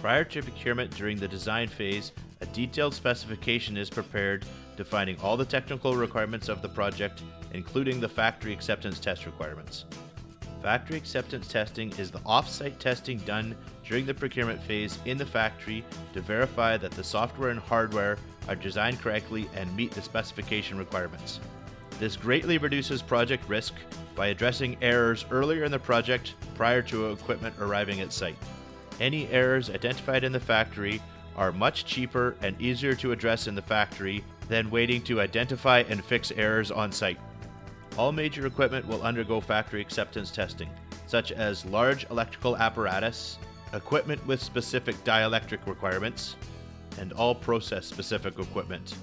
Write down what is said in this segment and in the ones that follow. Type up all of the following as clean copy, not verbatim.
Prior to procurement during the design phase, a detailed specification is prepared defining all the technical requirements of the project, including the factory acceptance test requirements. Factory acceptance testing is the off-site testing done during the procurement phase in the factory to verify that the software and hardware are designed correctly and meet the specification requirements. This greatly reduces project risk by addressing errors earlier in the project prior to equipment arriving at site. Any errors identified in the factory are much cheaper and easier to address in the factory than waiting to identify and fix errors on site. All major equipment will undergo factory acceptance testing, such as large electrical apparatus, equipment with specific dielectric requirements, and all process-specific equipment.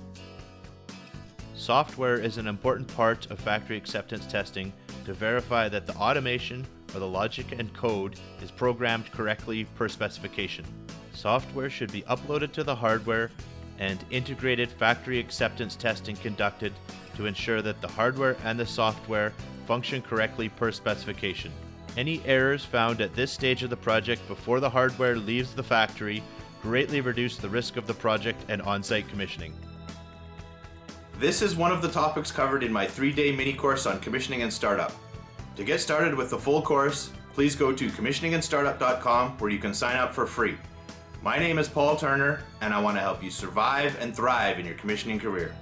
Software is an important part of factory acceptance testing to verify that the automation or the logic and code is programmed correctly per specification. Software should be uploaded to the hardware and integrated factory acceptance testing conducted to ensure that the hardware and the software function correctly per specification. Any errors found at this stage of the project before the hardware leaves the factory greatly reduce the risk of the project and on-site commissioning. This is one of the topics covered in my 3-day mini course on commissioning and startup. To get started with the full course, please go to commissioningandstartup.com where you can sign up for free. My name is Paul Turner, and I want to help you survive and thrive in your commissioning career.